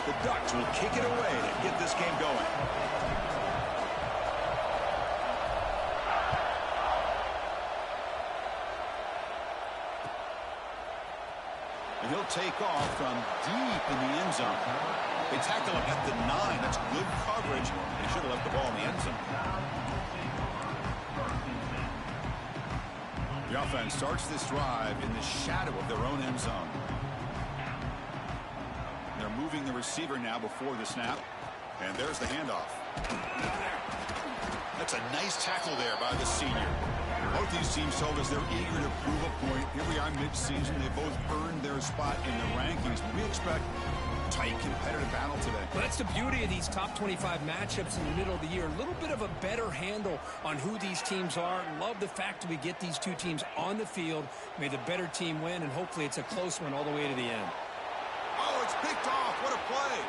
The Ducks will kick it away to get this game going. And he'll take off from deep in the end zone. They tackle him at the 9. That's good coverage. They should have left the ball in the end zone. The offense starts this drive in the shadow of their own end zone. They're moving the receiver now before the snap. And there's the handoff. That's a nice tackle there by the senior. Both these teams told us they're eager to prove a point. Here we are mid-season. They both earned their spot in the rankings. We expect a tight, competitive battle today. Well, that's the beauty of these top 25 matchups in the middle of the year. A little bit of a better handle on who these teams are. Love the fact that we get these two teams on the field. May the better team win, and hopefully it's a close one all the way to the end. Oh, it's picked off. What a play.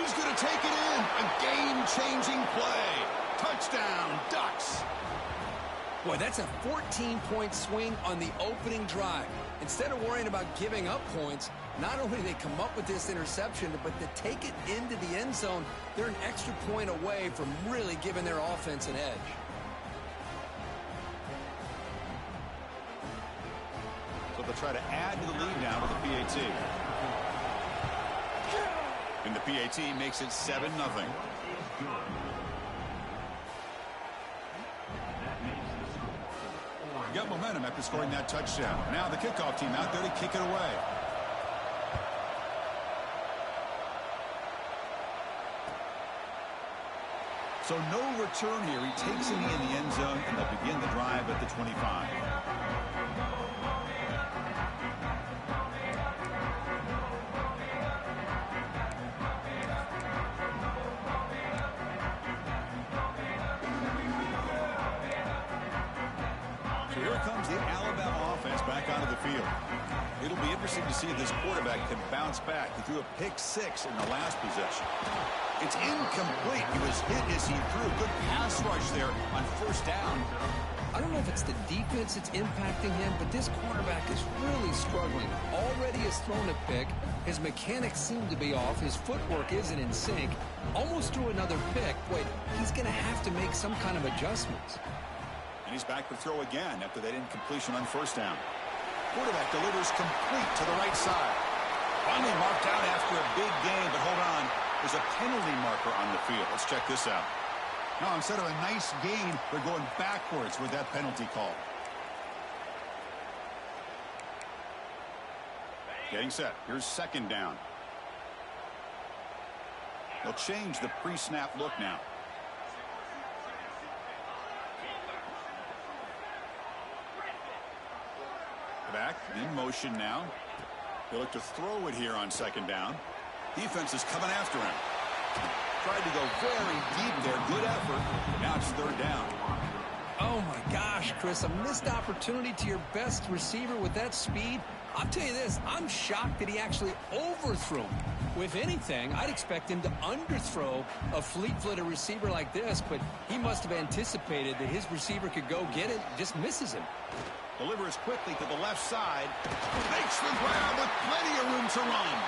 He's going to take it in. A game-changing play. Touchdown, Ducks. Boy, that's a 14-point swing on the opening drive. Instead of worrying about giving up points, not only do they come up with this interception, but to take it into the end zone, they're an extra point away from really giving their offense an edge. So they'll try to add to the lead now with the PAT. And the PAT makes it 7-0. Got momentum after scoring that touchdown. Now the kickoff team out there to kick it away. So no return here. He takes it in the end zone, and they'll begin the drive at the 25. Here comes the Alabama offense back onto the field. It'll be interesting to see if this quarterback can bounce back. He threw a pick-6 in the last possession. It's incomplete. He was hit as he threw. Good pass rush there on first down. I don't know if it's the defense that's impacting him, but this quarterback is really struggling. Already has thrown a pick. His mechanics seem to be off. His footwork isn't in sync. Almost threw another pick. Boy, he's going to have to make some kind of adjustments. And he's back to throw again after that incompletion on first down. Quarterback delivers complete to the right side. Finally marked out after a big gain, but hold on. There's a penalty marker on the field. Let's check this out. Now, instead of a nice gain, they're going backwards with that penalty call. Getting set. Here's second down. They'll change the pre-snap look now. Back in motion now. They look to throw it here on second down. Defense is coming after him. Tried to go very deep there. Good effort. Now it's third down. Oh, my gosh, Chris. A missed opportunity to your best receiver with that speed. I'll tell you this. I'm shocked that he actually overthrew him. With anything, I'd expect him to underthrow a fleet-footed receiver like this, but he must have anticipated that his receiver could go get it, just misses him. Delivers quickly to the left side. Makes the grab with plenty of room to run.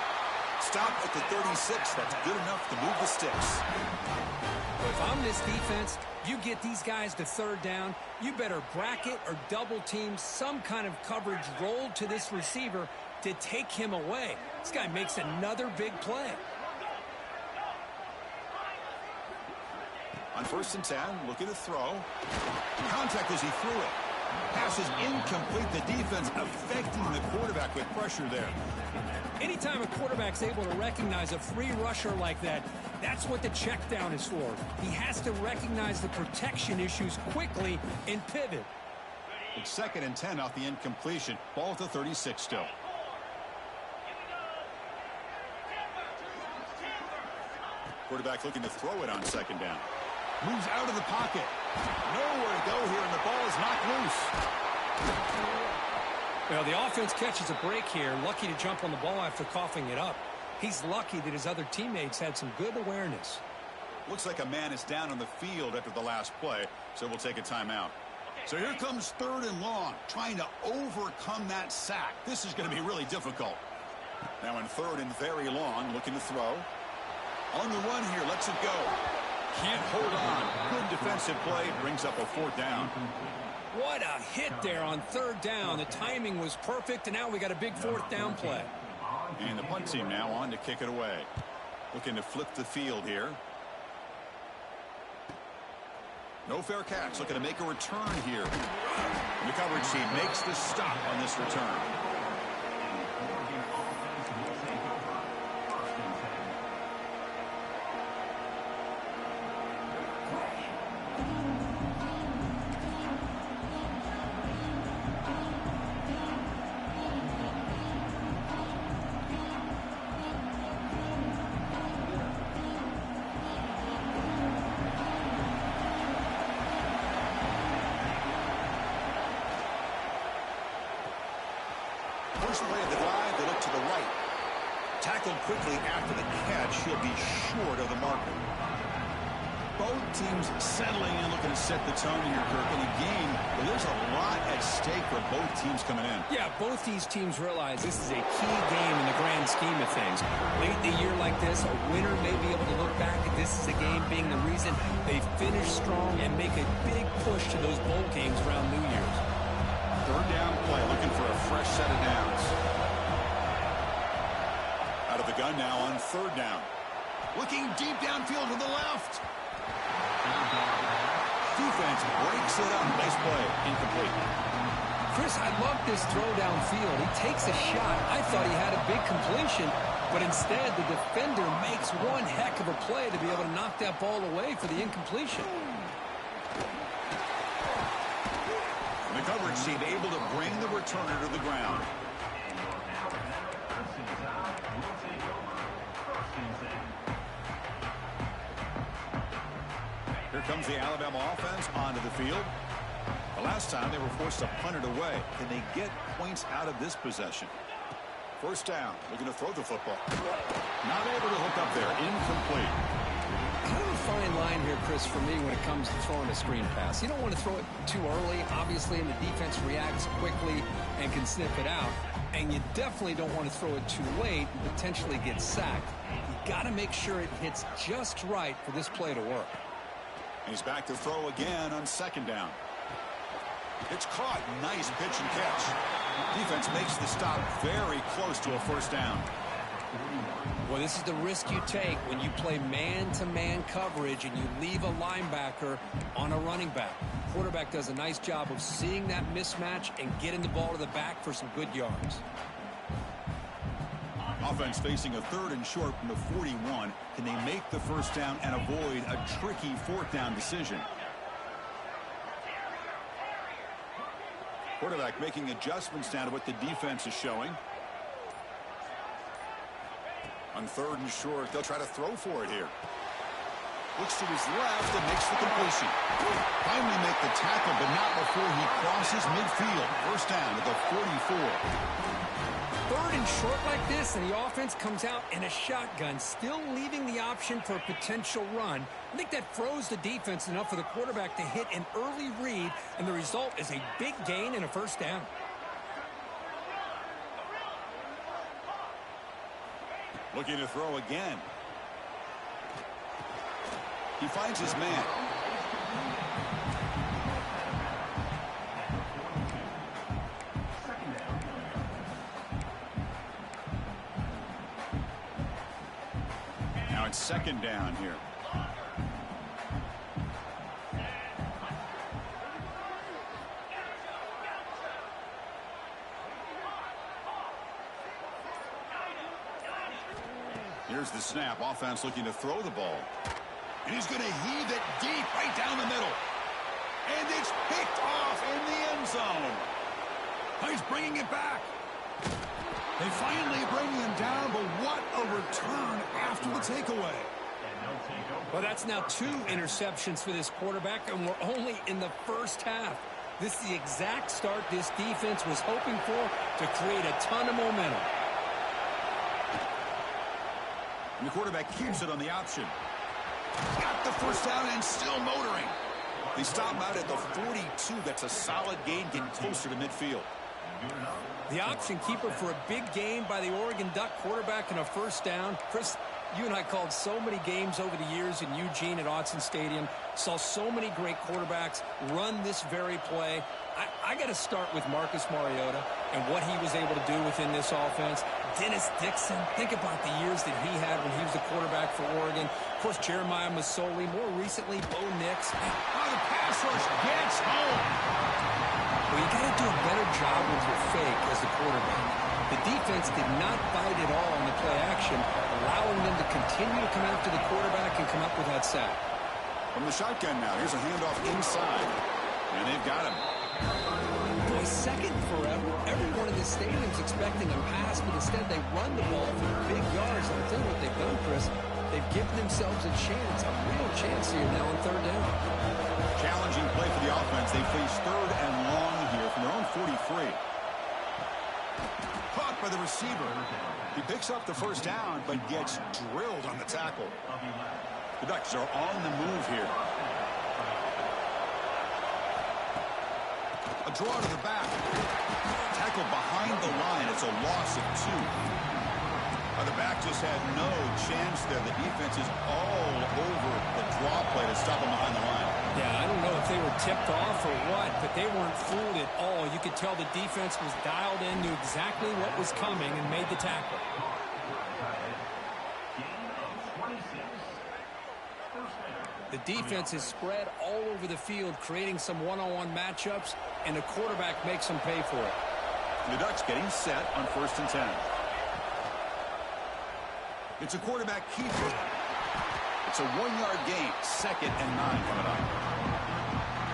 Stop at the 36. That's good enough to move the sticks. If I'm this defense, you get these guys to third down, you better bracket or double team some kind of coverage roll to this receiver to take him away. This guy makes another big play. On 1st and 10, looking to throw. Contact as he threw it. Pass is incomplete. The defense affecting the quarterback with pressure there. Anytime a quarterback's able to recognize a free rusher like that, that's what the check down is for. He has to recognize the protection issues quickly and pivot. It's 2nd and 10 off the incompletion. Ball at the 36 still. Quarterback looking to throw it on second down. Moves out of the pocket. Nowhere to go here, and the ball is knocked loose. Well, the offense catches a break here. Lucky to jump on the ball after coughing it up. He's lucky that his other teammates had some good awareness. Looks like a man is down on the field after the last play, so we'll take a timeout. So here comes 3rd and long, trying to overcome that sack. This is going to be really difficult. Now in 3rd and very long, looking to throw. On the run here, lets it go. Can't hold on. Good defensive play, brings up a 4th down. What a hit there on 3rd down. The timing was perfect, and now we got a big 4th down play. And the punt team now on to kick it away. Looking to flip the field here. No fair catch. Looking to make a return here. The coverage team makes the stop on this return. First play of the drive, they look to the right. Tackled quickly after the catch. He'll be short of the marker. Both teams settling in, looking to set the tone here, Kirk. In a game where there's a lot at stake for both teams coming in. Yeah, both these teams realize this is a key game in the grand scheme of things. Late in a year like this, a winner may be able to look back at this as a game being the reason they finish strong and make a big push to those bowl games around New Year's. 3rd down play, looking for a fresh set of downs. Out of the gun now on 3rd down. Looking deep downfield to the left. Defense breaks it up. Nice play. Incomplete. Chris, I love this throw downfield. He takes a shot. I thought he had a big completion, but instead the defender makes one heck of a play to be able to knock that ball away for the incompletion. The coverage team able to bring the returner to the ground. Here comes the Alabama offense onto the field. The last time they were forced to punt it away. Can they get points out of this possession? 1st down. Looking to throw the football. Not able to hook up there. Incomplete. Kind of a fine line here, Chris, for me when it comes to throwing a screen pass. You don't want to throw it too early, obviously, and the defense reacts quickly and can sniff it out. And you definitely don't want to throw it too late and potentially get sacked. You got to make sure it hits just right for this play to work. He's back to throw again on 2nd down. It's caught. Nice pitch and catch. Defense makes the stop very close to a 1st down. Well, this is the risk you take when you play man-to-man coverage and you leave a linebacker on a running back. Quarterback does a nice job of seeing that mismatch and getting the ball to the back for some good yards. Offense facing a 3rd and short from the 41. Can they make the 1st down and avoid a tricky 4th down decision? Quarterback making adjustments down to what the defense is showing. On 3rd and short, they'll try to throw for it here. Looks to his left and makes the completion. Finally make the tackle, but not before he crosses midfield. 1st down at the 44. 3rd and short like this, and the offense comes out in a shotgun, still leaving the option for a potential run. I think that froze the defense enough for the quarterback to hit an early read, and the result is a big gain and a 1st down. Looking to throw again. He finds his man. Now it's 2nd down here. Here's the snap. Offense looking to throw the ball. And he's going to heave it deep right down the middle. And it's picked off in the end zone. He's bringing it back. They finally bring him down, but what a return after the takeaway. Well, that's now 2 interceptions for this quarterback, and we're only in the 1st half. This is the exact start this defense was hoping for to create a ton of momentum. And the quarterback keeps it on the option. Got the 1st down and still motoring. They stop out at the 42. That's a solid gain, getting closer to midfield. The option keeper for a big gain by the Oregon Duck quarterback and a 1st down. Chris, You and I called so many games over the years in Eugene at Autzen Stadium, saw so many great quarterbacks run this very play. I got to start with Marcus Mariota and what he was able to do within this offense. Dennis Dixon, think about the years that he had when he was the quarterback for Oregon. Of course, Jeremiah Masoli, more recently, Bo Nix. Oh, the pass rush gets home. Well, you got to do a better job with your fake as the quarterback. The defense did not bite at all on the play action, allowing them to continue to come after the quarterback and come up with that sack. From the shotgun now, here's a handoff inside. And they've got him. Boy, second forever. Everyone in the stadium's expecting a pass, but instead they run the ball for big yards. And I'll tell you what they've done, Chris. They've given themselves a chance, a real chance here now on third down. Challenging play for the offense. They face third and long here from their own 43. Caught by the receiver. He picks up the first down, but gets drilled on the tackle. The Ducks are on the move here. A draw to the back. Tackle behind the line. It's a loss of 2. The back just had no chance there. The defense is all over the draw play to stop him behind the line. Yeah, I don't know if they were tipped off or what, but they weren't fooled at all. You could tell the defense was dialed in, knew exactly what was coming, and made the tackle. The defense is spread all over the field, creating some one-on-one matchups, and the quarterback makes them pay for it. The Ducks getting set on 1st and 10. It's a quarterback keeper. It's a 1-yard gain. 2nd and 9 coming up.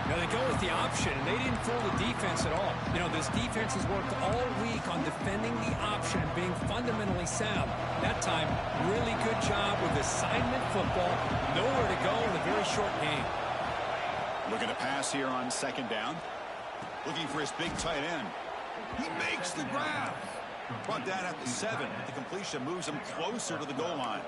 Now they go with the option, and they didn't fool the defense at all. You know, this defense has worked all week on defending the option and being fundamentally sound. That time, really good job with assignment football. Nowhere to go in a very short game. Looking to pass here on 2nd down. Looking for his big tight end. He makes the grab. Brought down at the 7. The completion moves him closer to the goal line.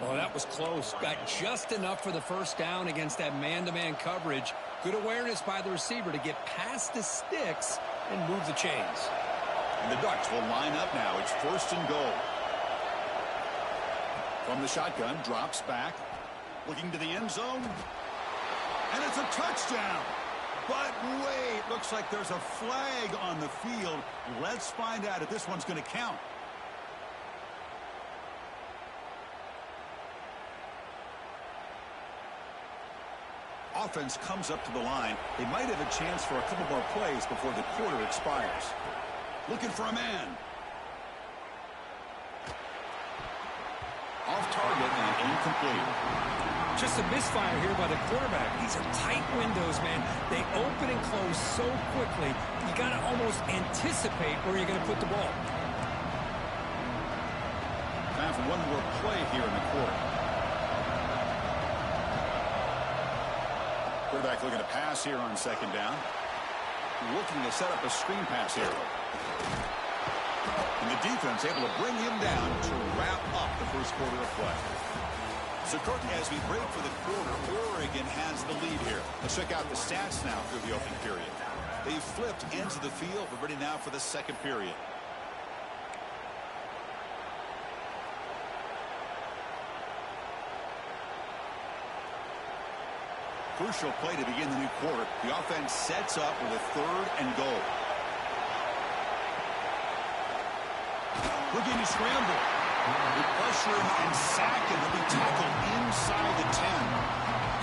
Oh, that was close. Got just enough for the first down against that man-to-man coverage. Good awareness by the receiver to get past the sticks and move the chains. And the Ducks will line up now. It's 1st and goal. From the shotgun, drops back. Looking to the end zone. And it's a touchdown. But wait, looks like there's a flag on the field. Let's find out if this one's going to count. Offense comes up to the line. They might have a chance for a couple more plays before the quarter expires. Looking for a man. Off target and incomplete. Just a misfire here by the quarterback. These are tight windows, man. They open and close so quickly, you got to almost anticipate where you're going to put the ball. Time for one more play here in the quarter. Quarterback looking to pass here on 2nd down. Looking to set up a screen pass here. And the defense able to bring him down to wrap up the first quarter of play. So, Kirk, as we break for the quarter, Oregon has the lead here. Let's check out the stats now through the opening period. They flipped into the field. We're ready now for the 2nd period. Crucial play to begin the new quarter. The offense sets up with a 3rd and goal. Looking to scramble. They pressure him and sack him. He'll be tackled inside the 10.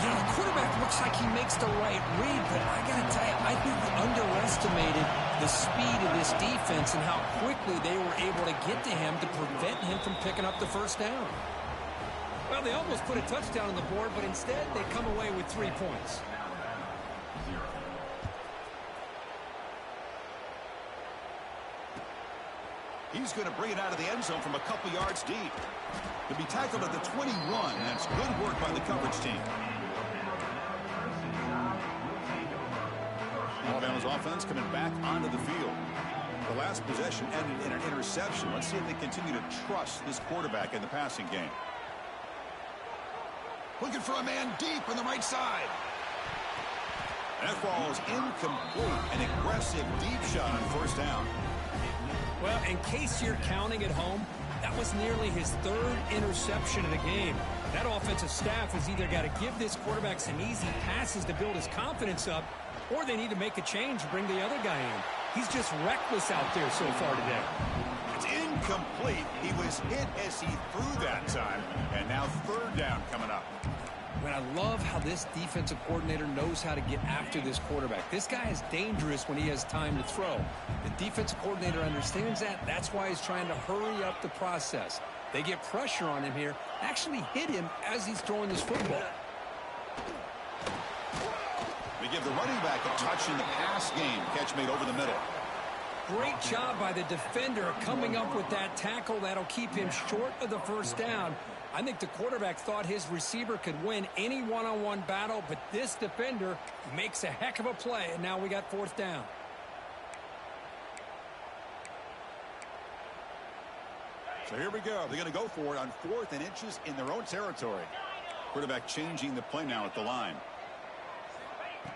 You know, the quarterback looks like he makes the right read, but I got to tell you, I think he underestimated the speed of this defense and how quickly they were able to get to him to prevent him from picking up the first down. Well, they almost put a touchdown on the board, but instead they come away with 3 points. He's going to bring it out of the end zone from a couple yards deep. He'll be tackled at the 21. That's good work by the coverage team. Alabama's offense coming back onto the field. The last possession ended in an interception. Let's see if they continue to trust this quarterback in the passing game. Looking for a man deep on the right side. That ball is incomplete. An aggressive deep shot on 1st down. Well, in case you're counting at home, That was nearly his third interception of the game. That offensive staff has either got to give this quarterback some easy passes to build his confidence up, or they need to make a change and bring the other guy in. He's just reckless out there so far today. It's incomplete. He was hit as he threw that time, and now third down coming up. But I love how this defensive coordinator knows how to get after this quarterback. This guy is dangerous when he has time to throw. The defensive coordinator understands that. That's why he's trying to hurry up the process. They get pressure on him here, actually hit him as he's throwing this football. They give the running back a touch in the pass game. Catch made over the middle. Great job by the defender coming up with that tackle. That'll keep him short of the first down. I think the quarterback thought his receiver could win any one-on-one battle, but this defender makes a heck of a play, and now we got fourth down. So here we go. They're going to go for it on 4th and inches in their own territory. Quarterback changing the play now at the line.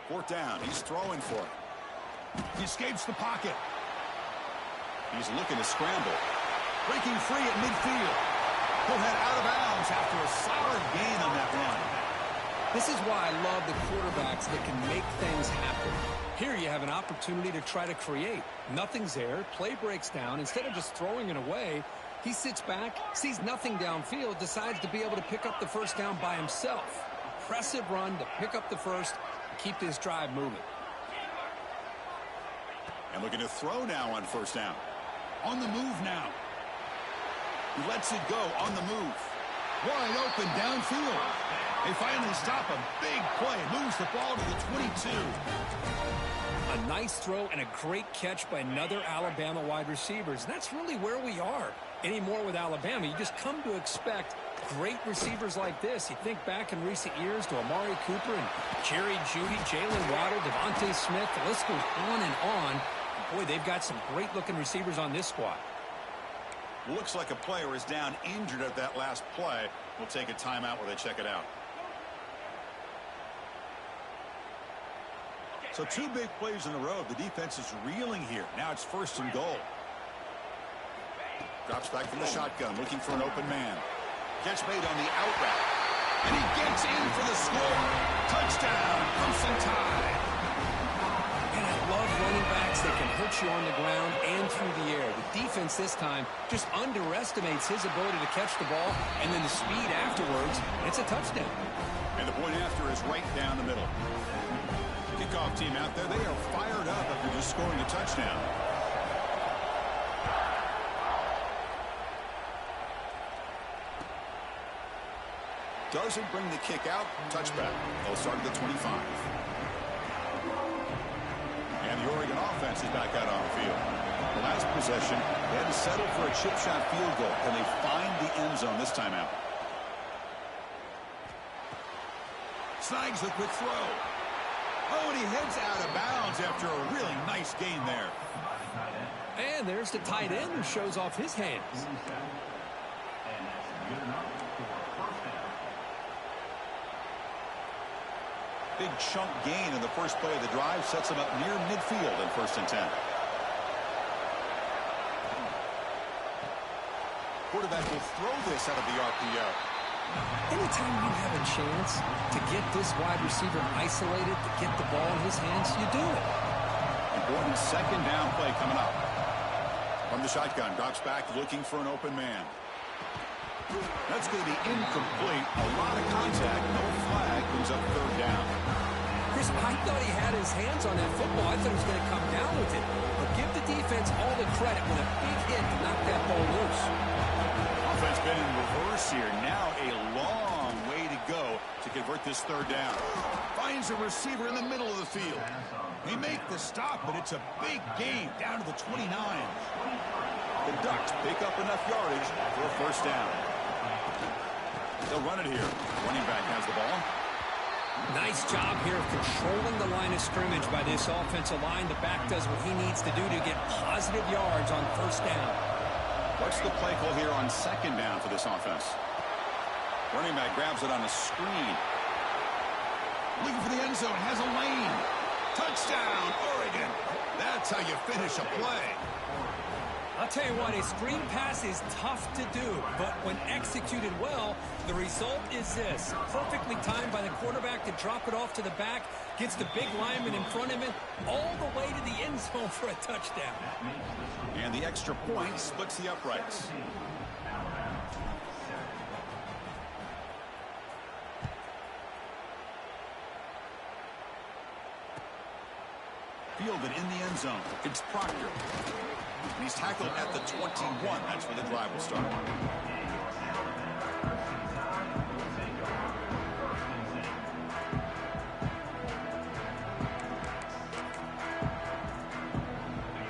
4th down. He's throwing for it. He escapes the pocket. He's looking to scramble. Breaking free at midfield. He'll head out of bounds after a solid gain on that run. This is why I love the quarterbacks that can make things happen. Here you have an opportunity to try to create. Nothing's there. Play breaks down. Instead of just throwing it away, he sits back, sees nothing downfield, decides to be able to pick up the first down by himself. Impressive run to pick up the first and keep this drive moving. And looking to throw now on 1st down. On the move now. He lets it go on the move. Wide open downfield. They finally stop a big play. Moves the ball to the 22. A nice throw and a great catch by another Alabama wide receiver. And that's really where we are anymore with Alabama. You just come to expect great receivers like this. You think back in recent years to Amari Cooper and Jerry Jeudy, Jalen Waddle, Devontae Smith. The list goes on and on. Boy, they've got some great-looking receivers on this squad. Looks like a player is down injured at that last play. We'll take a timeout while they check it out. So 2 big plays in a row. The defense is reeling here. Now it's 1st and goal. Drops back from the shotgun, looking for an open man. Catch made on the out route. And he gets in for the score. Touchdown, Crimson Tide. And I love running backs that can hurt you on the ground and through the air. The defense this time just underestimates his ability to catch the ball, and then the speed afterwards. It's a touchdown. And the point after is right down the middle. Kickoff team out there, they are fired up after just scoring a touchdown. Doesn't bring the kick out. Touchback. They'll start at the 25. And the Oregon offense is back out on the field. The last possession, they had to settle for a chip shot field goal, and they find the end zone this time out. Snags the quick throw. Oh, and he heads out of bounds after a really nice gain there. And there's the tight end who shows off his hands. Big chunk gain in the first play of the drive sets him up near midfield in 1st and 10. Quarterback will throw this out of the RPO. Anytime you have a chance to get this wide receiver isolated, to get the ball in his hands, you do it. Important 2nd down play coming up. From the shotgun, drops back looking for an open man. That's going to be incomplete. A lot of contact, no flag, brings up 3rd down. Chris, I thought he had his hands on that football. I thought he was going to come down with it. But give the defense all the credit with a big hit to knock that ball loose. Offense been in reverse here. Now a long way to go to convert this 3rd down. Finds a receiver in the middle of the field. They make the stop, but it's a big gain down to the 29. The Ducks pick up enough yardage for a 1st down. They'll run it here. Running back has the ball. Nice job here of controlling the line of scrimmage by this offensive line. The back does what he needs to do to get positive yards on 1st down. What's the play call here on 2nd down for this offense? Running back grabs it on a screen. Looking for the end zone. Has a lane. Touchdown, Oregon. That's how you finish a play. I'll tell you what, a screen pass is tough to do, but when executed well, the result is this. Perfectly timed by the quarterback to drop it off to the back, gets the big lineman in front of him, all the way to the end zone for a touchdown. And the extra point splits the uprights. Fielded in the end zone. It's Proctor. And he's tackled at the 21. That's where the drive will start.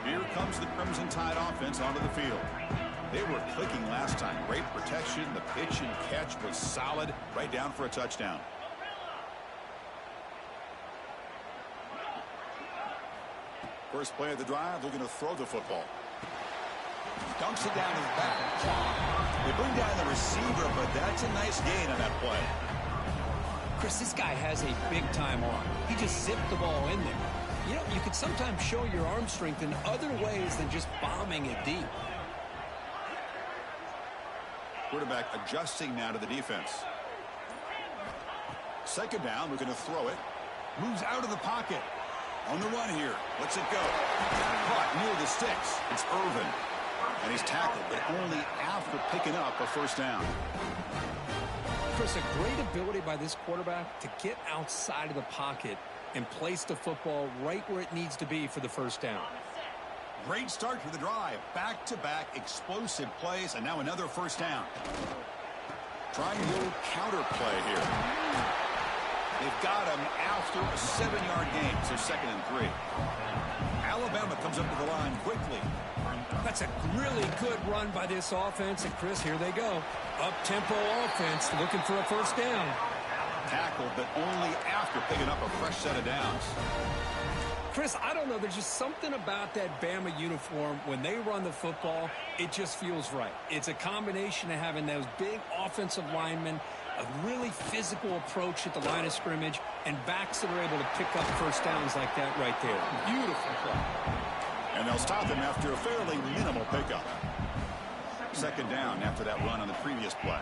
Here comes the Crimson Tide offense onto the field. They were clicking last time. Great protection. The pitch and catch was solid. Right down for a touchdown. First play of the drive, they're going to throw the football. Dumps it down to the back. They bring down the receiver, but that's a nice gain on that play. Chris, this guy has a big-time arm. He just zipped the ball in there. You know, you can sometimes show your arm strength in other ways than just bombing it deep. Quarterback adjusting now to the defense. Second down, we're going to throw it. Moves out of the pocket. On the run here. Lets it go. Caught near the sticks. It's Irvin. And he's tackled, but only after picking up a first down. Chris, a great ability by this quarterback to get outside of the pocket and place the football right where it needs to be for the first down. Great start to the drive. Back-to-back explosive plays, and now another first down. Trying a little counter play here. They've got him after a 7-yard gain, so 2nd and 3. Alabama comes up to the line quickly. That's a really good run by this offense, and Chris, here they go. Up-tempo offense looking for a first down. Tackled, but only after picking up a fresh set of downs. Chris, I don't know. There's just something about that Bama uniform. When they run the football, it just feels right. It's a combination of having those big offensive linemen, a really physical approach at the line of scrimmage, and backs that are able to pick up first downs like that right there. Beautiful play. And they'll stop him after a fairly minimal pickup. Second down after that run on the previous play.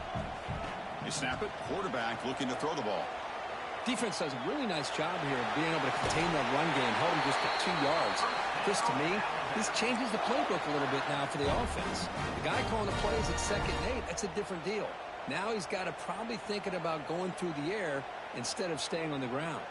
They snap it. Quarterback looking to throw the ball. Defense does a really nice job here of being able to contain that run game, held him just at 2 yards. Chris, to me, this changes the playbook a little bit now for the offense. The guy calling the plays at 2nd and 8, that's a different deal. Now he's got to probably thinking about going through the air instead of staying on the ground.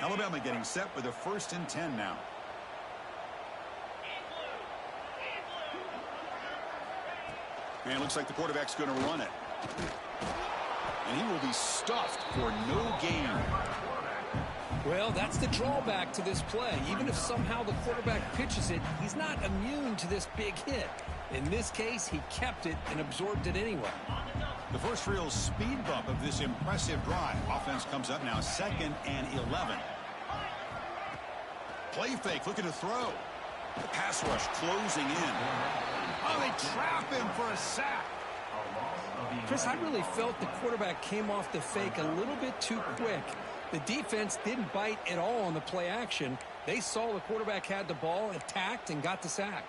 Alabama getting set with a 1st and 10 now. And looks like the quarterback's going to run it. And he will be stuffed for no gain. Well, that's the drawback to this play. Even if somehow the quarterback pitches it, he's not immune to this big hit. In this case, he kept it and absorbed it anyway. The first real speed bump of this impressive drive. Offense comes up now 2nd and 11. Play fake, looking to throw. The pass rush closing in. Oh, they trap him for a sack. Chris, I really felt the quarterback came off the fake a little bit too quick. The defense didn't bite at all on the play action. They saw the quarterback had the ball, attacked, and got the sack.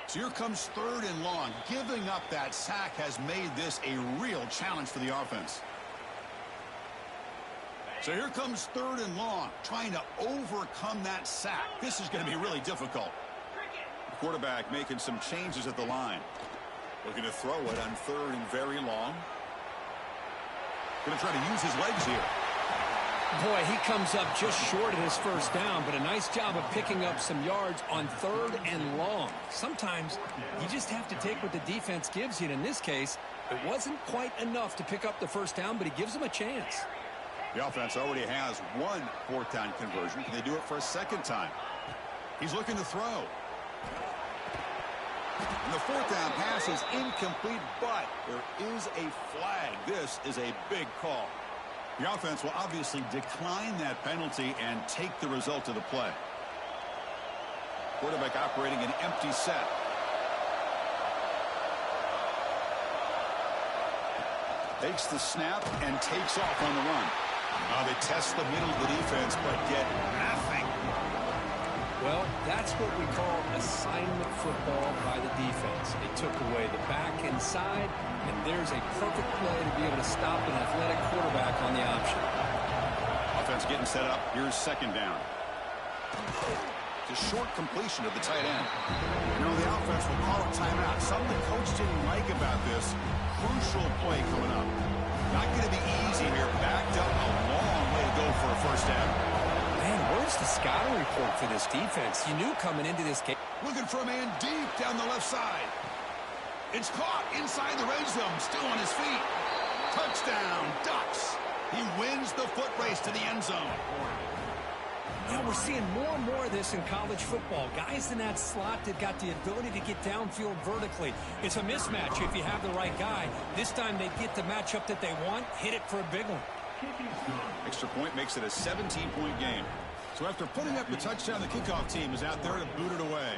So here comes 3rd and long. Giving up that sack has made this a real challenge for the offense. So here comes 3rd and long, trying to overcome that sack. This is going to be really difficult. The quarterback making some changes at the line. Looking to throw it on 3rd and very long. Going to try to use his legs here. Boy, he comes up just short of his first down, but a nice job of picking up some yards on 3rd and long. Sometimes you just have to take what the defense gives you. And in this case, it wasn't quite enough to pick up the first down, but he gives them a chance. The offense already has one 4th down conversion. Can they do it for a 2nd time? He's looking to throw. And the 4th down pass is incomplete, but there is a flag. This is a big call. The offense will obviously decline that penalty and take the result of the play. Quarterback operating an empty set. Takes the snap and takes off on the run. They test the middle of the defense, but get nothing. Well, that's what we call assignment football by the defense. They took away the back inside, and there's a perfect play to be able to stop an athletic quarterback on the option. Offense getting set up. Here's second down. It's a short completion of the tight end. You know, the offense will call a timeout. Something the coach didn't like about this. Crucial play coming up. Not going to be easy here. Backed up a long way to go for a first down. Man, where's the scouting report for this defense? You knew coming into this game. Looking for a man deep down the left side. It's caught inside the red zone. Still on his feet. Touchdown, Ducks. He wins the foot race to the end zone. You know, we're seeing more and more of this in college football. Guys in that slot that got the ability to get downfield vertically. It's a mismatch if you have the right guy. This time they get the matchup that they want, hit it for a big one. Extra point makes it a 17-point game. So after putting up the touchdown, the kickoff team is out there to boot it away.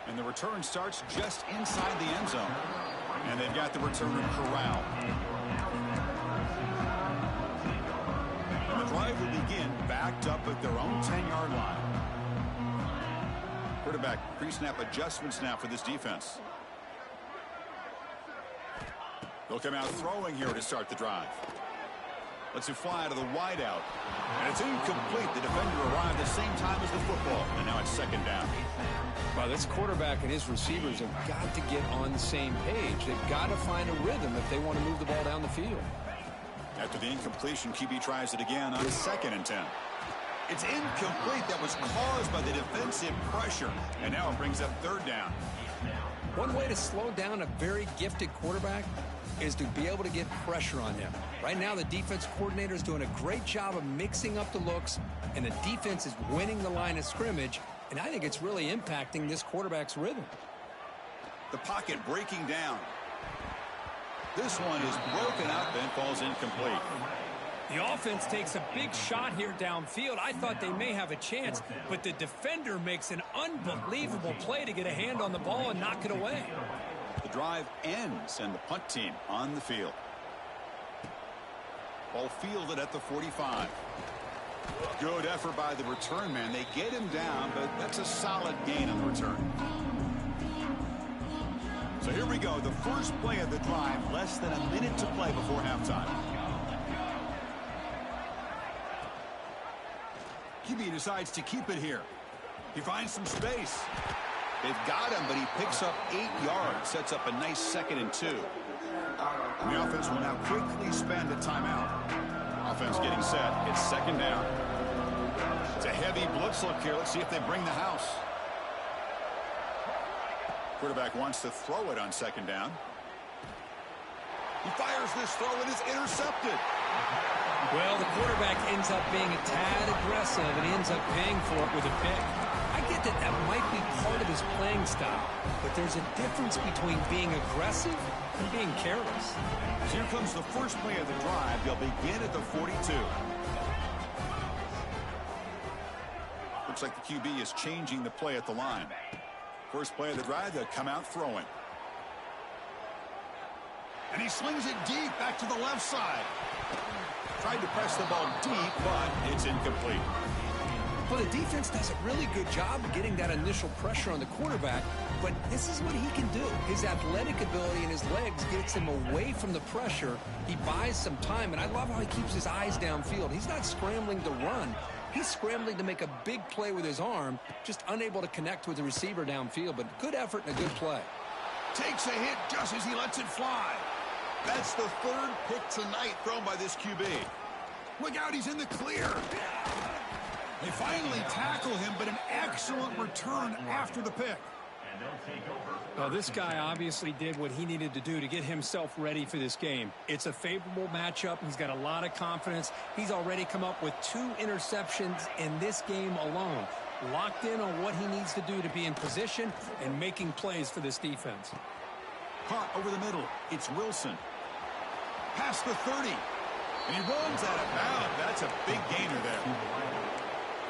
And the return starts just inside the end zone. And they've got the returner corralled. And the drive will begin backed up at their own 10-yard line. Quarterback pre-snap adjustments now for this defense. They'll come out throwing here to start the drive. Let's it fly to the wideout. And it's incomplete. The defender arrived at the same time as the football. And now it's second down. Well, this quarterback and his receivers have got to get on the same page. They've got to find a rhythm if they want to move the ball down the field. After the incompletion, QB tries it again on 2nd and 10. It's incomplete. That was caused by the defensive pressure. And now it brings up 3rd down. One way to slow down a very gifted quarterback is to be able to get pressure on him. Right now, the defense coordinator is doing a great job of mixing up the looks, and the defense is winning the line of scrimmage, and I think it's really impacting this quarterback's rhythm. The pocket breaking down. This one is broken up and falls incomplete. The offense takes a big shot here downfield. I thought they may have a chance, but the defender makes an unbelievable play to get a hand on the ball and knock it away. The drive ends, and the punt team on the field. Ball fielded at the 45. Good effort by the return man. They get him down, but that's a solid gain on the return. So here we go. The first play of the drive, less than a minute to play before halftime. QB decides to keep it here. He finds some space. They've got him, but he picks up 8 yards, sets up a nice 2nd and 2. And the offense will now quickly spend a timeout. Offense getting set. It's 2nd down. It's a heavy blitz look here. Let's see if they bring the house. Quarterback wants to throw it on 2nd down. He fires this throw. It is intercepted. Well, the quarterback ends up being a tad aggressive and he ends up paying for it with a pick. I get that that might be part of his playing style, but there's a difference between being aggressive and being careless. So here comes the first play of the drive. They'll begin at the 42. Looks like the QB is changing the play at the line. First play of the drive, they'll come out throwing. And he slings it deep back to the left side. Tried to press the ball deep, but it's incomplete. Well, the defense does a really good job of getting that initial pressure on the quarterback, but this is what he can do. His athletic ability and his legs gets him away from the pressure. He buys some time, and I love how he keeps his eyes downfield. He's not scrambling to run. He's scrambling to make a big play with his arm, just unable to connect with the receiver downfield, but good effort and a good play. Takes a hit just as he lets it fly. That's the 3rd pick tonight thrown by this QB. Look out, he's in the clear. They finally tackle him, but an excellent return after the pick. Well, this guy obviously did what he needed to do to get himself ready for this game. It's a favorable matchup. He's got a lot of confidence. He's already come up with 2 interceptions in this game alone. Locked in on what he needs to do to be in position and making plays for this defense. Caught over the middle. It's Wilson. Past the 30. And he runs out of bounds. That's a big gainer there.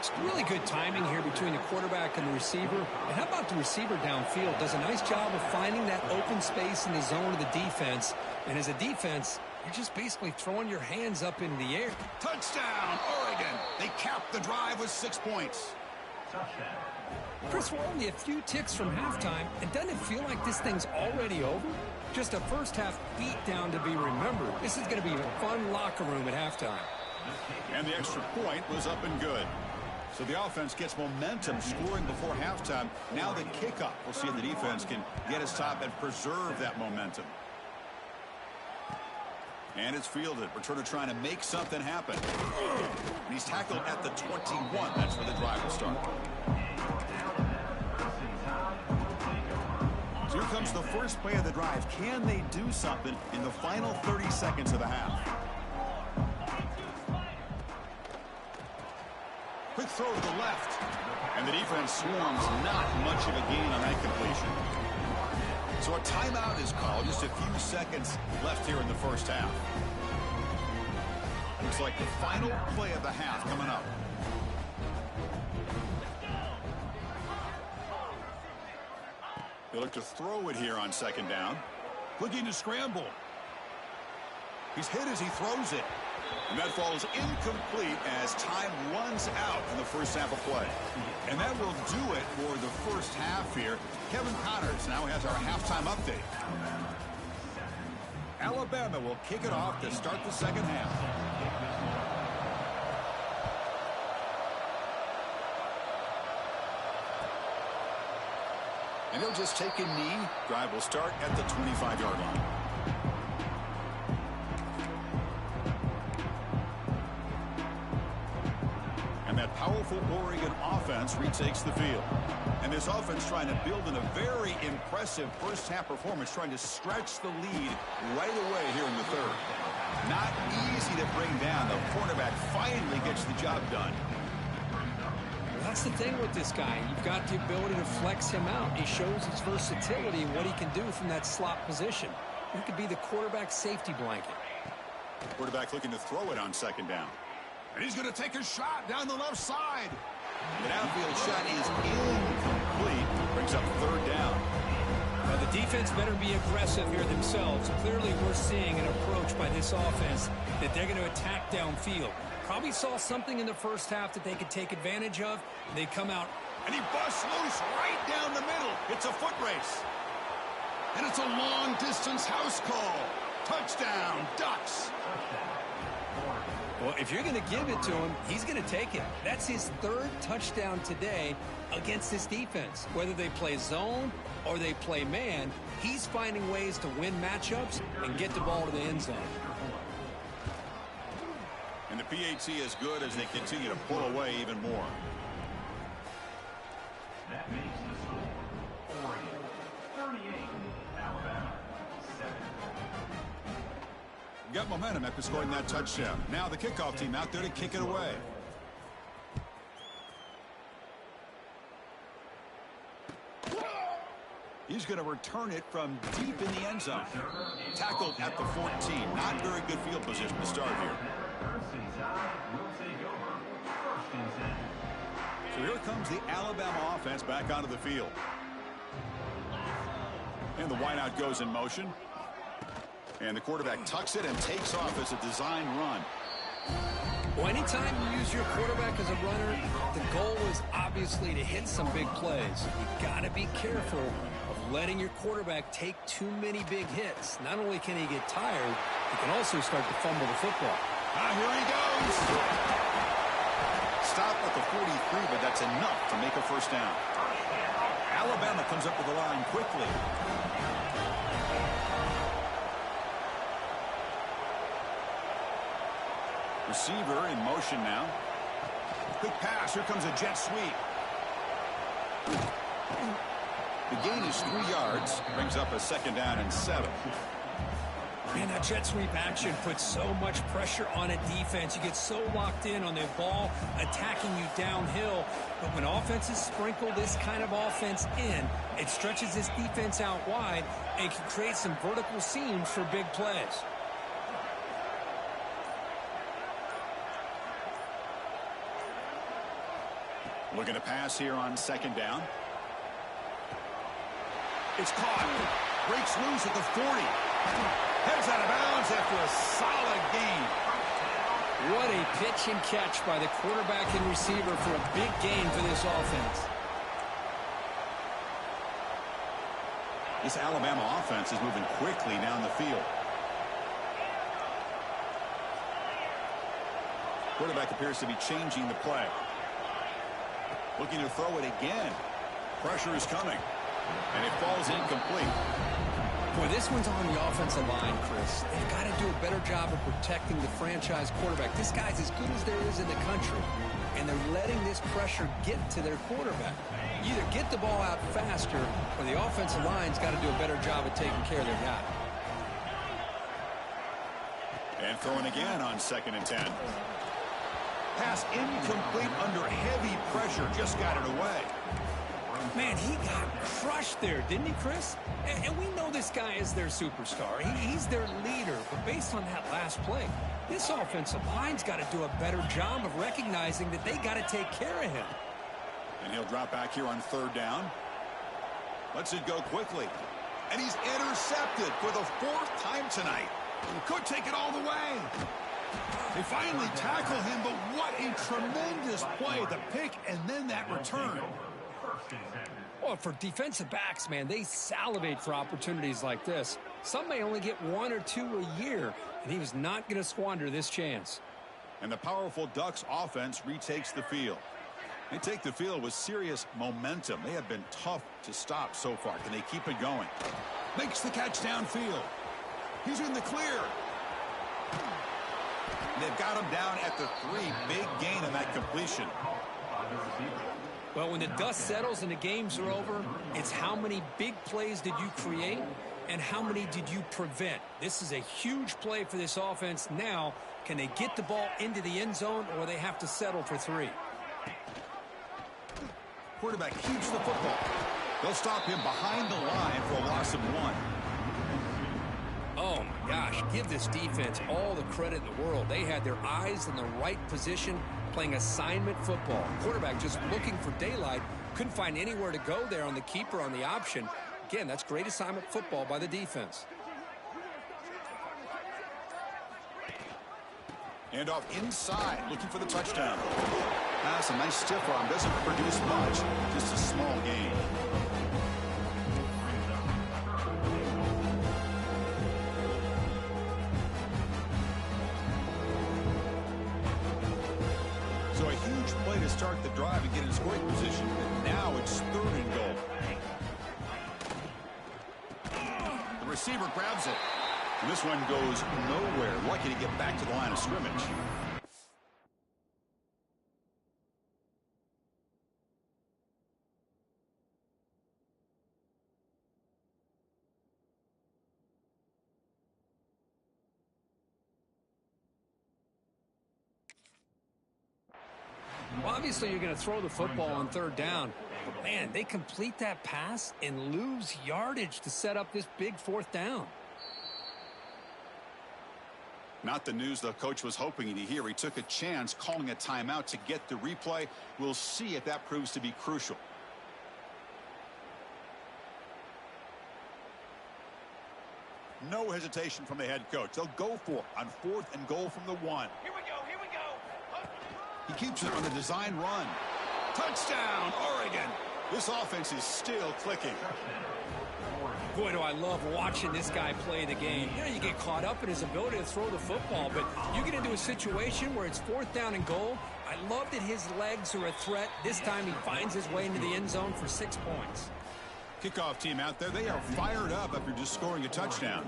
It's really good timing here between the quarterback and the receiver. And how about the receiver downfield? Does a nice job of finding that open space in the zone of the defense. And as a defense, you're just basically throwing your hands up in the air. Touchdown, Oregon. They capped the drive with 6 points. Chris, we're only a few ticks from halftime, and doesn't it feel like this thing's already over? Just a first-half beatdown to be remembered. This is going to be a fun locker room at halftime. And the extra point was up and good. So the offense gets momentum scoring before halftime. Now the kickoff. We'll see if the defense can get his top and preserve that momentum. And it's fielded. Returner trying to make something happen. And he's tackled at the 21. That's where the drive will start. So here comes the first play of the drive. Can they do something in the final 30 seconds of the half? Quick throw to the left. And the defense swarms. Not much of a gain on that completion. So a timeout is called. Just a few seconds left here in the first half. Looks like the final play of the half coming up. They look to throw it here on second down. Looking to scramble. He's hit as he throws it. And that falls incomplete as time runs out in the first half of play. And that will do it for the first half here. Kevin Connors now has our halftime update. Alabama will kick it off to start the second half. And he'll just take a knee. Drive will start at the 25-yard line. And that powerful Oregon offense retakes the field. And this offense trying to build in a very impressive first-half performance, trying to stretch the lead right away here in the third. Not easy to bring down. The cornerback finally gets the job done. That's the thing with this guy. You've got the ability to flex him out. He shows his versatility and what he can do from that slot position. He could be the quarterback safety blanket. Quarterback looking to throw it on second down. And he's going to take a shot down the left side. The downfield shot is incomplete. Brings up third down. Now the defense better be aggressive here themselves. Clearly we're seeing an approach by this offense that they're going to attack downfield. Probably saw something in the first half that they could take advantage of. They come out. And he busts loose right down the middle. It's a foot race. And it's a long-distance house call. Touchdown, Ducks. Well, if you're going to give it to him, he's going to take it. That's his third touchdown today against this defense. Whether they play zone or they play man, he's finding ways to win matchups and get the ball to the end zone. And the PAT is good as they continue to pull away even more. That makes the score Oregon 38, Alabama 7. Got momentum after scoring that touchdown. Now the kickoff team out there to kick it away. He's going to return it from deep in the end zone. Tackled at the 14. Not very good field position to start here. So here comes the Alabama offense back onto the field. And the wideout goes in motion. And the quarterback tucks it and takes off as a design run. Well, anytime you use your quarterback as a runner, the goal is obviously to hit some big plays. You've got to be careful of letting your quarterback take too many big hits. Not only can he get tired, he can also start to fumble the football. Here he goes. Stop at the 43, but that's enough to make a first down. Alabama comes up with the line quickly. Receiver in motion now. Quick pass. Here comes a jet sweep. The gain is 3 yards. Brings up a second down and 7. Man, that jet sweep action puts so much pressure on a defense. You get so locked in on the ball attacking you downhill. But when offenses sprinkle this kind of offense in, it stretches this defense out wide and can create some vertical seams for big plays. Looking to pass here on second down. It's caught. Breaks loose at the 40. Heads out of bounds after a solid gain. What a pitch and catch by the quarterback and receiver for a big gain for this offense. This Alabama offense is moving quickly down the field. Quarterback appears to be changing the play. Looking to throw it again. Pressure is coming. And it falls incomplete. Boy, this one's on the offensive line, Chris. They've got to do a better job of protecting the franchise quarterback. This guy's as good as there is in the country. And they're letting this pressure get to their quarterback. Either get the ball out faster, or the offensive line's got to do a better job of taking care of their guy. And throwing again on 2nd and 10. Pass incomplete under heavy pressure. Just got it away. Man, he got crushed there, didn't he, Chris? And we know this guy is their superstar. He's their leader. But based on that last play, this offensive line's got to do a better job of recognizing that they got to take care of him. And he'll drop back here on 3rd down. Lets it go quickly. And he's intercepted for the 4th time tonight. Could take it all the way. They finally tackle him, but what a tremendous play. The pick and then that return. Well, for defensive backs, man, they salivate for opportunities like this. Some may only get 1 or 2 a year, and he was not going to squander this chance. And the powerful Ducks offense retakes the field. They take the field with serious momentum. They have been tough to stop so far. Can they keep it going? Makes the catch downfield. He's in the clear. They've got him down at the 3. Big gain on that completion. Well, when the dust settles and the games are over, it's how many big plays did you create and how many did you prevent. This is a huge play for this offense. Now, can they get the ball into the end zone, or they have to settle for 3? Quarterback keeps the football. They'll stop him behind the line for a loss of 1. Oh, my gosh. Give this defense all the credit in the world. They had their eyes in the right position, playing assignment football. Quarterback just looking for daylight. Couldn't find anywhere to go there on the keeper on the option. Again, that's great assignment football by the defense. And off inside, looking for the touchdown. That's a nice stiff arm. Doesn't produce much. Just a small gain. So a huge play to start the drive and get in scoring position. But now it's 3rd and goal. The receiver grabs it. And this one goes nowhere. Lucky to get back to the line of scrimmage. Well, obviously, you're going to throw the football on 3rd down. But, man, they complete that pass and lose yardage to set up this big 4th down. Not the news the coach was hoping to hear. He took a chance calling a timeout to get the replay. We'll see if that proves to be crucial. No hesitation from the head coach. They'll go for it on 4th and goal from the 1. Here we go. Here we go. He keeps it on the design run. Touchdown, Oregon. This offense is still clicking. Boy, do I love watching this guy play the game. You know, you get caught up in his ability to throw the football, but you get into a situation where it's 4th down and goal. I love that his legs are a threat. This time he finds his way into the end zone for 6 points. Kickoff team out there. They are fired up after just scoring a touchdown.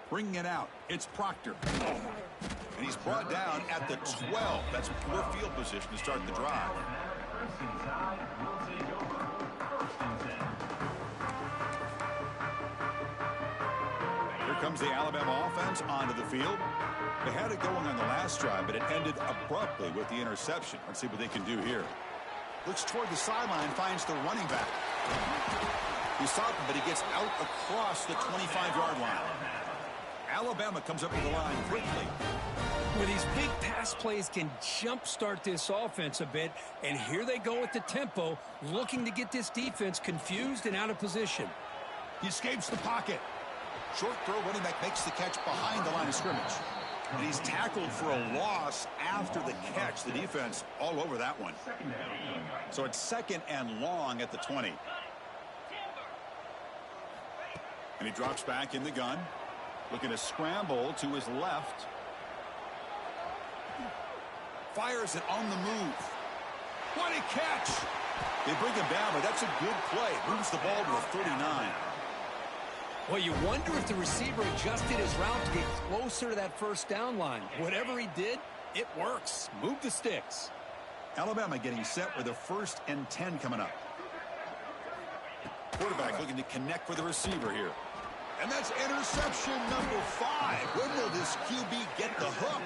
Bringing it out. It's Proctor. And he's brought down at the 12. That's poor field position to start the drive. Here comes the Alabama offense onto the field. They had it going on the last drive, but it ended abruptly with the interception. Let's see what they can do here. Looks toward the sideline, finds the running back. He stopped him, but he gets out across the 25-yard line. Alabama comes up to the line quickly. Where these big pass plays can jumpstart this offense a bit, and here they go at the tempo, looking to get this defense confused and out of position. He escapes the pocket. Short throw, running back makes the catch behind the line of scrimmage. And he's tackled for a loss after the catch. The defense all over that one. So it's 2nd and long at the 20. And he drops back in the gun. Looking to scramble to his left. Fires it on the move. What a catch! They bring him down, but that's a good play. Moves the ball to the 39. Well, you wonder if the receiver adjusted his route to get closer to that first down line. Whatever he did, it works. Move the sticks. Alabama getting set with a 1st and 10 coming up. Quarterback looking to connect with the receiver here. And that's interception number 5. When will this QB get the hook?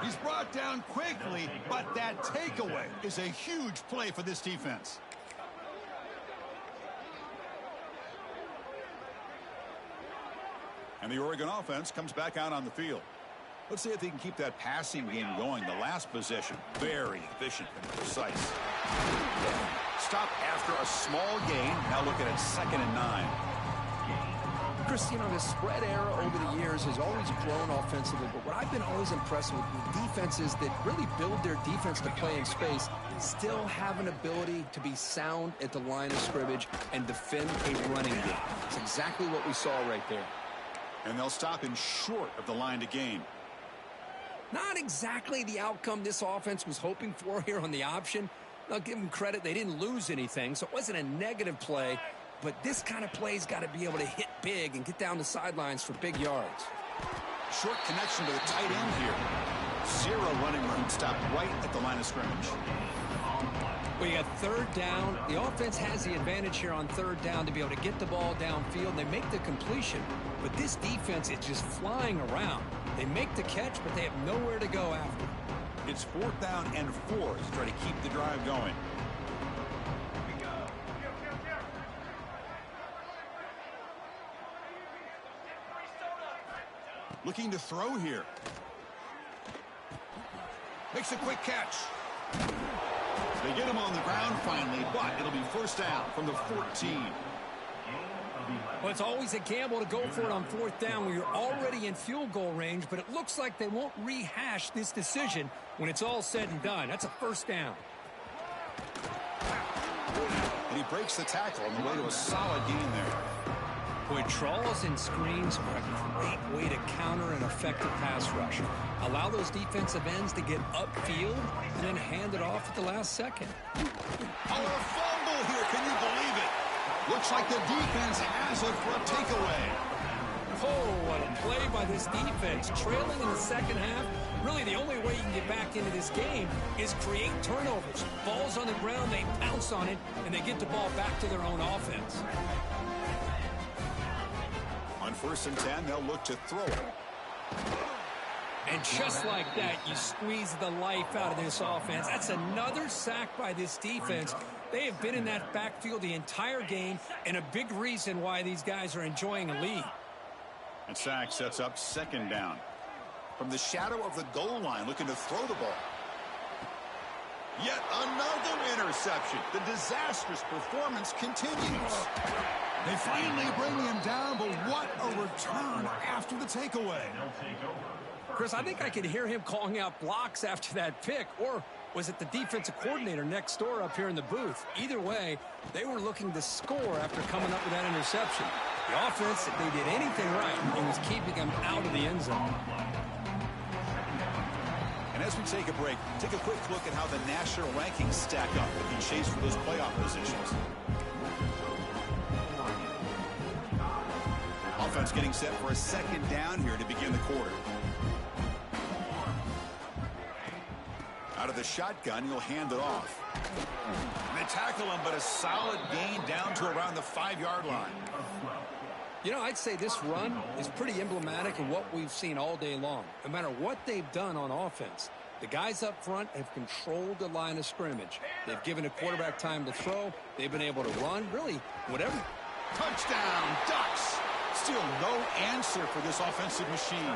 He's brought down quickly, but that takeaway is a huge play for this defense. And the Oregon offense comes back out on the field. Let's see if they can keep that passing game going. The last possession, very efficient and precise. Stop after a small gain. Now looking at 2nd and 9. Chris, you know, the spread era over the years has always grown offensively, but what I've been always impressed with defenses that really build their defense to play in space still have an ability to be sound at the line of scrimmage and defend a running game. It's exactly what we saw right there. And they'll stop in short of the line to gain. Not exactly the outcome this offense was hoping for here on the option. I'll give them credit. They didn't lose anything, so it wasn't a negative play. But this kind of play's got to be able to hit big and get down the sidelines for big yards. Short connection to the tight end here. 0 running room. Stopped right at the line of scrimmage. Well, you got 3rd down. The offense has the advantage here on 3rd down to be able to get the ball downfield. They make the completion. But this defense is just flying around. They make the catch, but they have nowhere to go after. It's 4th down and 4 to try to keep the drive going. Looking to throw here. Makes a quick catch. They get him on the ground finally, but it'll be 1st down from the 14. Well, it's always a gamble to go for it on 4th down when you're already in field goal range, but it looks like they won't rehash this decision when it's all said and done. That's a 1st down. And he breaks the tackle on the way to a solid gain there. Boy, draws and screens are a great way to counter an effective pass rush. Allow those defensive ends to get upfield and then hand it off at the last second. Oh, a fumble here. Can you believe it? Looks like the defense has it for a takeaway. Oh, what a play by this defense. Trailing in the 2nd half, really the only way you can get back into this game is create turnovers. Ball's on the ground, they pounce on it, and they get the ball back to their own offense. On 1st and 10, they'll look to throw it. And just like that, you squeeze the life out of this offense. That's another sack by this defense. They have been in that backfield the entire game, and a big reason why these guys are enjoying a lead. And sack sets up 2nd down. From the shadow of the goal line, looking to throw the ball. Yet another interception. The disastrous performance continues. They finally bring him down, but what a return after the takeaway. Chris, I think I could hear him calling out blocks after that pick, or was it the defensive coordinator next door up here in the booth? Either way, they were looking to score after coming up with that interception. The offense, if they did anything right, it was keeping them out of the end zone. And as we take a break, take a quick look at how the national rankings stack up in the chase for those playoff positions. Offense getting set for a 2nd down here to begin the quarter. Out of the shotgun, he'll hand it off. And they tackle him, but a solid gain down to around the 5-yard line. You know, I'd say this run is pretty emblematic of what we've seen all day long. No matter what they've done on offense, the guys up front have controlled the line of scrimmage. They've given a quarterback time to throw. They've been able to run. Really, whatever. Touchdown, Ducks. Still no answer for this offensive machine.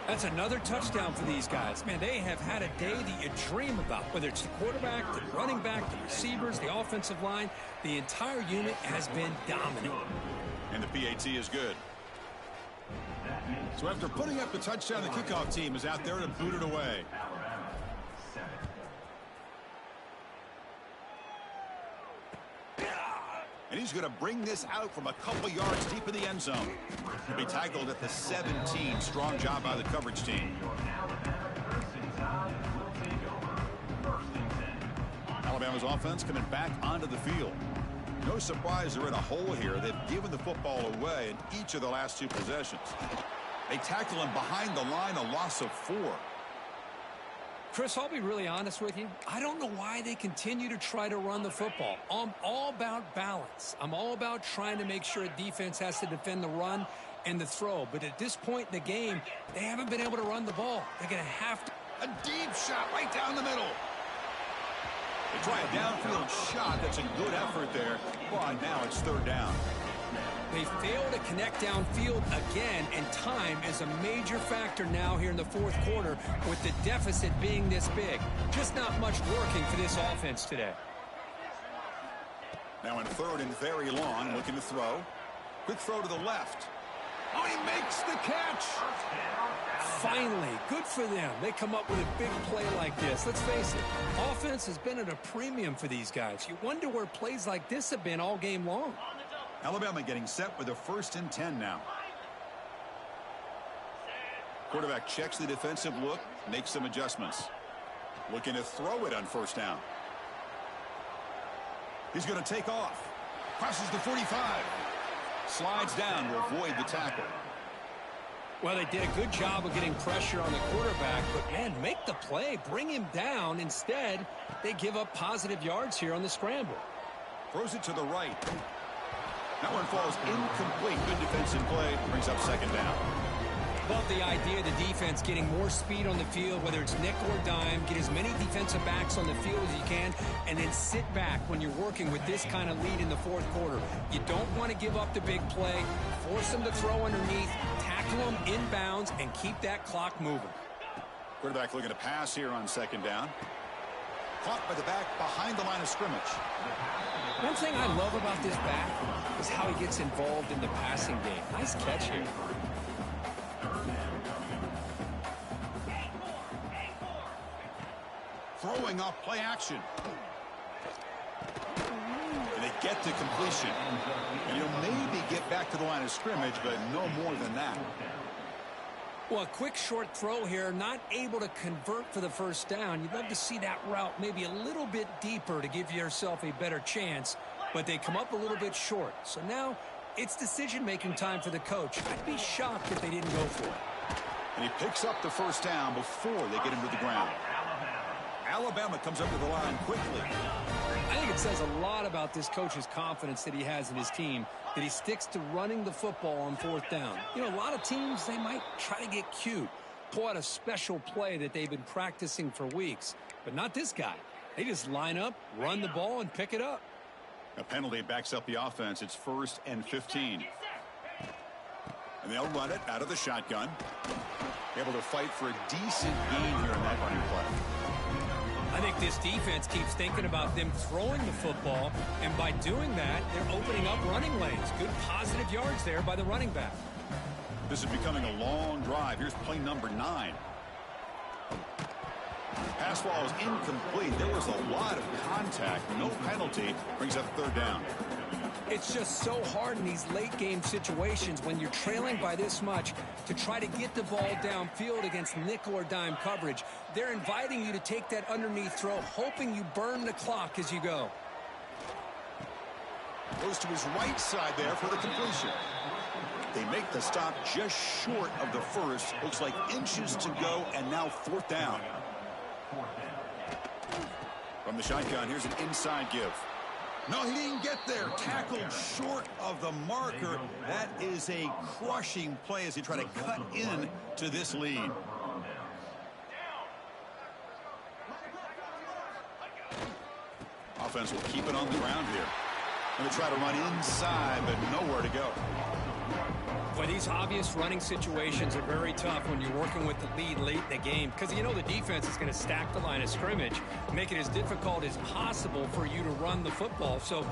That's another touchdown for these guys. Man, they have had a day that you dream about, whether it's the quarterback, the running back, the receivers, the offensive line. The entire unit has been dominant. And the PAT is good. So after putting up the touchdown, the kickoff team is out there to boot it away. And he's going to bring this out from a couple yards deep in the end zone. He'll be tackled at the 17. Strong job by the coverage team. Alabama's offense coming back onto the field. No surprise they're in a hole here. They've given the football away in each of the last two possessions. They tackle him behind the line, a loss of 4. Chris, I'll be really honest with you. I don't know why they continue to try to run the football. I'm all about balance. I'm all about trying to make sure a defense has to defend the run and the throw. But at this point in the game, they haven't been able to run the ball. They're going to have to. A deep shot right down the middle. They try a downfield shot. That's a good effort there. But now it's third down. They fail to connect downfield again, and time is a major factor now here in the fourth quarter with the deficit being this big. Just not much working for this offense today. Now in third and very long, looking to throw. Quick throw to the left. Oh, he makes the catch. Finally, good for them. They come up with a big play like this. Let's face it, offense has been at a premium for these guys. You wonder where plays like this have been all game long. Alabama getting set with a 1st and 10 now. Quarterback checks the defensive look, makes some adjustments. Looking to throw it on 1st down. He's going to take off. Crosses the 45. Slides down to avoid the tackle. Well, they did a good job of getting pressure on the quarterback, but, man, make the play. Bring him down. Instead, they give up positive yards here on the scramble. Throws it to the right. That one falls incomplete. Good defensive play. Brings up 2nd down. Love the idea of the defense getting more speed on the field, whether it's nickel or dime. Get as many defensive backs on the field as you can, and then sit back when you're working with this kind of lead in the fourth quarter. You don't want to give up the big play. Force them to throw underneath, tackle them inbounds, and keep that clock moving. Quarterback looking to pass here on 2nd down. Caught by the back behind the line of scrimmage. One thing I love about this back is how he gets involved in the passing game. Nice catch here. Throwing off play action. And they get to completion. And he'll maybe get back to the line of scrimmage, but no more than that. Well, a quick short throw here, not able to convert for the 1st down. You'd love to see that route maybe a little bit deeper to give yourself a better chance, but they come up a little bit short. So now it's decision-making time for the coach. I'd be shocked if they didn't go for it. And he picks up the 1st down before they get him to the ground. Alabama comes up to the line quickly. I think it says a lot about this coach's confidence that he has in his team, that he sticks to running the football on 4th down. You know, a lot of teams, they might try to get cute, pull out a special play that they've been practicing for weeks, but not this guy. They just line up, run the ball, and pick it up. A penalty backs up the offense. It's 1st and 15. And they'll run it out of the shotgun. Able to fight for a decent gain here in that running play. I think this defense keeps thinking about them throwing the football, and by doing that, they're opening up running lanes. Good positive yards there by the running back. This is becoming a long drive. Here's play number 9. Pass ball is incomplete. There was a lot of contact. No penalty. Brings up 3rd down. It's just so hard in these late game situations when you're trailing by this much to try to get the ball downfield against nickel or dime coverage. They're inviting you to take that underneath throw, hoping you burn the clock as you go. Goes to his right side there for the completion. They make the stop just short of the 1st. Looks like inches to go, and now 4th down. From the shotgun, here's an inside give. No, he didn't get there. Tackled short of the marker. That is a crushing play as they try to cut in to this lead. Offense will keep it on the ground here. Going to try to run inside, but nowhere to go. Boy, these obvious running situations are very tough when you're working with the lead late in the game because you know the defense is going to stack the line of scrimmage, make it as difficult as possible for you to run the football. So